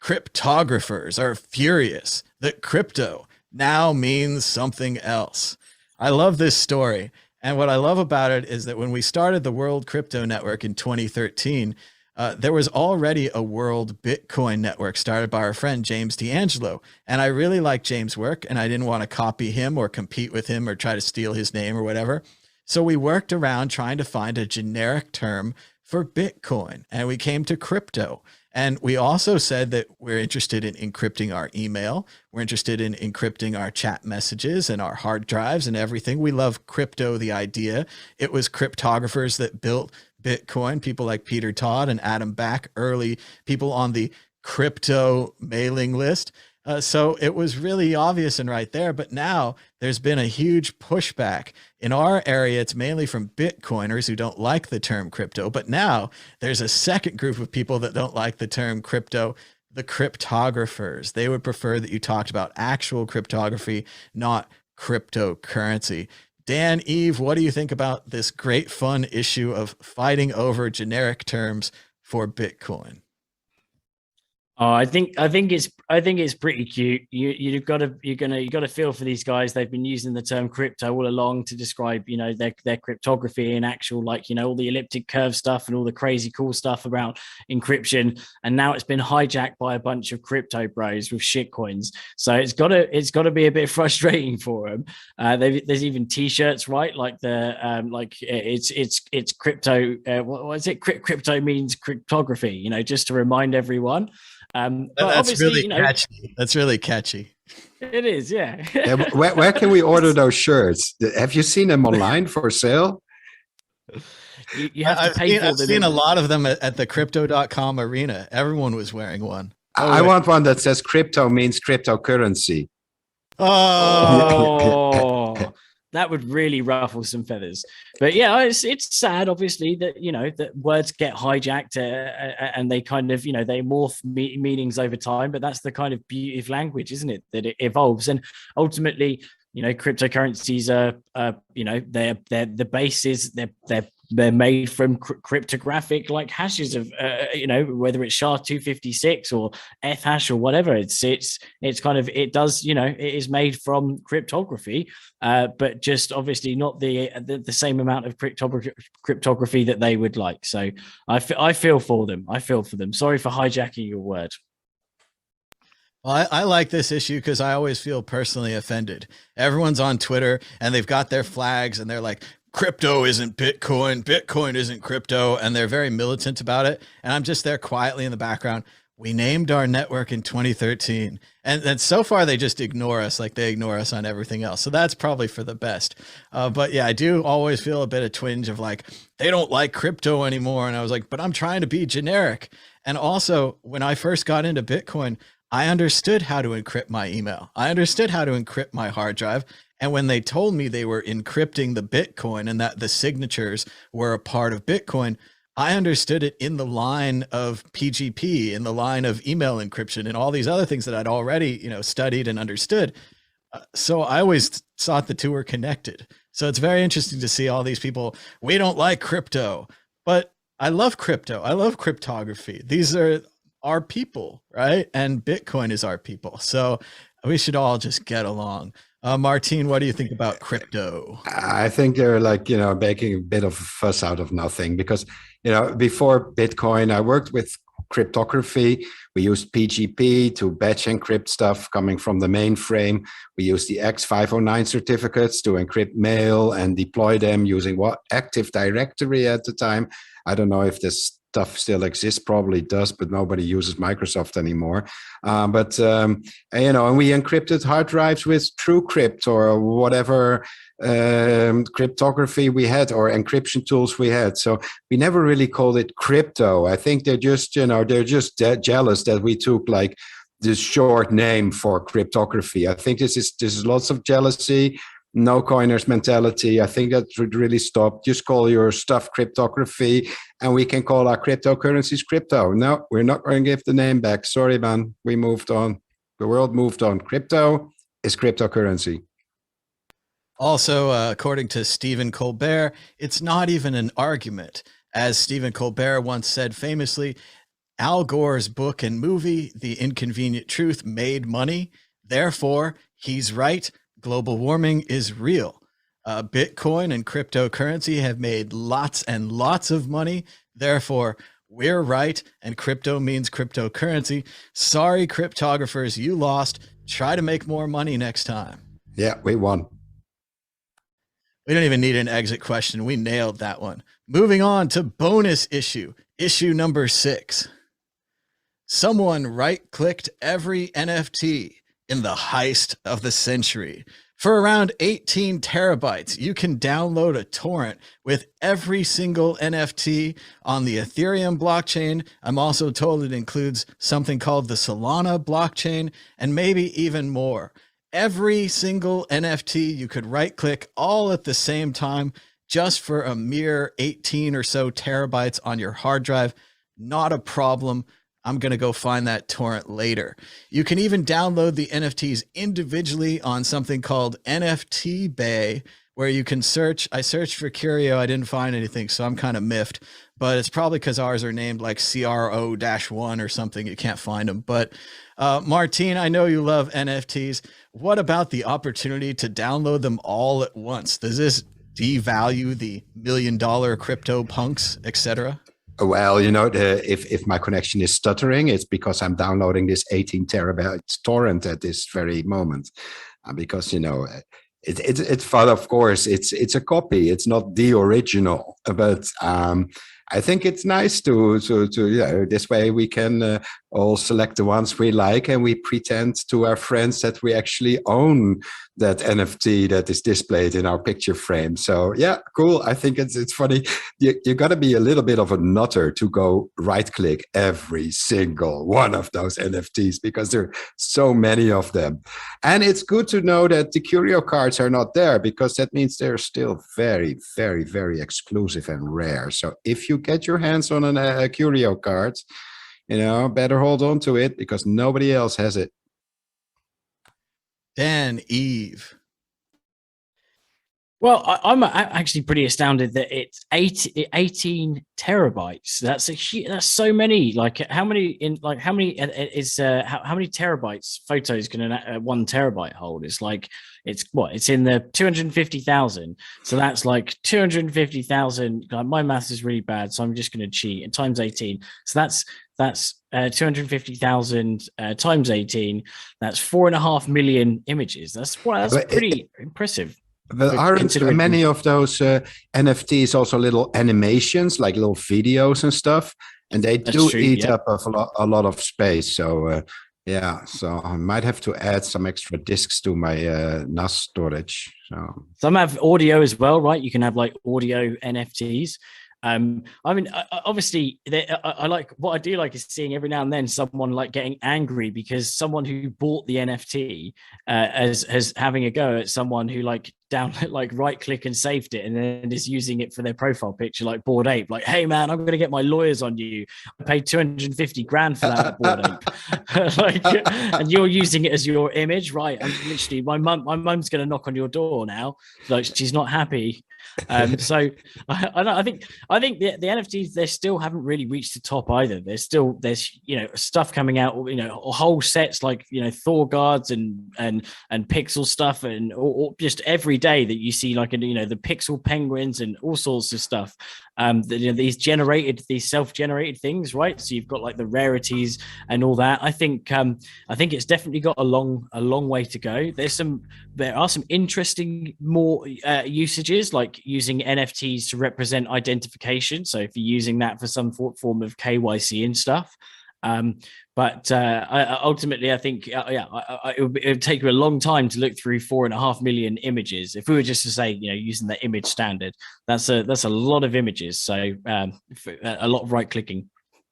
cryptographers are furious that crypto now means something else. I love this story. And what I love about it is that when we started the World Crypto Network in 2013, there was already a World Bitcoin Network started by our friend James D'Angelo. And I really like James' work, and I didn't want to copy him or compete with him or try to steal his name or whatever. So we worked around trying to find a generic term for Bitcoin, and we came to crypto. And we also said that we're interested in encrypting our email. We're interested in encrypting our chat messages and our hard drives and everything. We love crypto, the idea. It was cryptographers that built Bitcoin, people like Peter Todd and Adam Back, early people on the crypto mailing list. So it was really obvious and right there. But now there's been a huge pushback. In our area, it's mainly from Bitcoiners who don't like the term crypto. But now there's a second group of people that don't like the term crypto, the cryptographers. They would prefer that you talked about actual cryptography, not cryptocurrency. Dan, Eve, what do you think about this great fun issue of fighting over generic terms for Bitcoin? Oh, I think it's pretty cute. You've got to you got to feel for these guys. They've been using the term crypto all along to describe their cryptography and actual all the elliptic curve stuff and all the crazy cool stuff about encryption. And now it's been hijacked by a bunch of crypto bros with shit coins. So it's got to be a bit frustrating for them. There's even T-shirts, right? Like it's crypto. What is it? Crypto means cryptography. Just to remind everyone. But That's really obviously, catchy. That's really catchy. it is, yeah. Yeah, where can we order those shirts? Have you seen them online for sale? You have to pay for them. I've seen a lot of them at the crypto.com arena. Everyone was wearing one. I want one that says crypto means cryptocurrency. Oh, that would really ruffle some feathers. But yeah, it's sad, obviously, that that words get hijacked and they kind of they morph meanings over time. But that's the kind of beauty of language, isn't it? That it evolves, and ultimately, cryptocurrencies are they're the basis. They're made from cryptographic hashes of whether it's SHA-256 or F hash or whatever. It's kind of, it does it is made from cryptography, but just obviously not the same amount of cryptography that they would like. So I feel for them. Sorry for hijacking your word. Well, I like this issue because I always feel personally offended. Everyone's on Twitter and they've got their flags and they're like, crypto isn't Bitcoin, Bitcoin isn't crypto, and they're very militant about it. And I'm just there quietly in the background. We named our network in 2013, and so far they just ignore us like they ignore us on everything else. So that's probably for the best. But yeah, I do always feel a bit of twinge of they don't like crypto anymore. And I was like, but I'm trying to be generic. And also, when I first got into Bitcoin, I understood how to encrypt my email. I understood how to encrypt my hard drive. And when they told me they were encrypting the Bitcoin and that the signatures were a part of Bitcoin, I understood it in the line of PGP, in the line of email encryption and all these other things that I'd already, studied and understood. So I always thought the two were connected. So it's very interesting to see all these people. We don't like crypto, but I love crypto. I love cryptography. These are our people, right? And Bitcoin is our people. So we should all just get along. Martin, what do you think about crypto? I think they're making a bit of a fuss out of nothing because, before Bitcoin, I worked with cryptography. We used PGP to batch encrypt stuff coming from the mainframe. We used the X509 certificates to encrypt mail and deploy them using Active Directory at the time. I don't know if this stuff still exists, probably does, but nobody uses Microsoft anymore. And we encrypted hard drives with TrueCrypt or whatever cryptography we had or encryption tools we had. So we never really called it crypto. I think they're just, they're just jealous that we took this short name for cryptography. I think this is lots of jealousy. No coiners mentality. I think that should really stop. Just call your stuff cryptography and we can call our cryptocurrencies crypto. No, we're not going to give the name back. Sorry, man. We moved on. The world moved on. Crypto is cryptocurrency. Also, according to Stephen Colbert, it's not even an argument. As Stephen Colbert once said famously, Al Gore's book and movie, The Inconvenient Truth, made money. Therefore, he's right. Global warming is real. Bitcoin and cryptocurrency have made lots and lots of money. Therefore, we're right. And crypto means cryptocurrency. Sorry, cryptographers, you lost. Try to make more money next time. Yeah, we won. We don't even need an exit question. We nailed that one. Moving on to bonus issue number 6. Someone right-clicked every NFT in the heist of the century. For around 18 terabytes, you can download a torrent with every single NFT on the Ethereum blockchain. I'm also told it includes something called the Solana blockchain and maybe even more. Every single NFT you could right-click all at the same time just for a mere 18 or so terabytes on your hard drive. Not a problem. I'm going to go find that torrent later. You can even download the NFTs individually on something called NFT Bay, where you can search. I searched for Curio. I didn't find anything, so I'm kind of miffed, but it's probably because ours are named like CRO-1 or something. You can't find them. But Martine, I know you love NFTs. What about the opportunity to download them all at once? Does this devalue the $1 million crypto punks, etc.? Well, you know, if my connection is stuttering, it's because I'm downloading this 18 terabytes torrent at this very moment. Because, you know, it's fun, of course, it's a copy. It's not the original, but I think it's nice to you know, this way we can all select the ones we like, and we pretend to our friends that we actually own that NFT that is displayed in our picture frame. So yeah, cool. I think it's funny. You got to be a little bit of a nutter to go right click every single one of those NFTs, because there are so many of them. And it's good to know that the Curio cards are not there, because that means they're still very, very, very exclusive and rare. So if you get your hands on a Curio card, you know, better hold on to it, because nobody else has it. Dan, Eve. Well, I'm actually pretty astounded that it's 18 terabytes. That's so many. Like how many terabytes photos can a 1 terabyte hold? It's in the 250,000. So that's like 250,000. My math is really bad, so I'm just going to cheat. And times 18. So that's 250,000 times 18. That's 4.5 million images. That's pretty impressive. But aren't many of those NFTs also little animations, like little videos and stuff? And they do eat up a lot of space. So yeah, so I might have to add some extra disks to my NAS storage. So some have audio as well, right? You can have like audio NFTs. I mean, obviously, I like, what I do like is seeing every now and then someone like getting angry because someone who bought the NFT as having a go at someone who like right click and saved it and then is using it for their profile picture, like Bored Ape. Like, hey man, I'm going to get my lawyers on you. I paid 250 grand for that Bored Ape. And you're using it as your image, right? And literally, my mum's going to knock on your door now. Like, she's not happy. So I think the NFTs, they still haven't really reached the top either. There's you know, stuff coming out, you know, whole sets like, you know, Thor guards and pixel stuff, and or just every day that you see, like, you know, the pixel penguins and all sorts of stuff. You know, these self-generated things, right? So you've got like the rarities and all that. I think it's definitely got a long way to go. There are some interesting more usages, like using NFTs to represent identification. So if you're using that for some form of KYC and stuff. But ultimately, I think, it would take you a long time to look through 4.5 million images. If we were just to say, you know, using the image standard, that's a lot of images. So a lot of right clicking.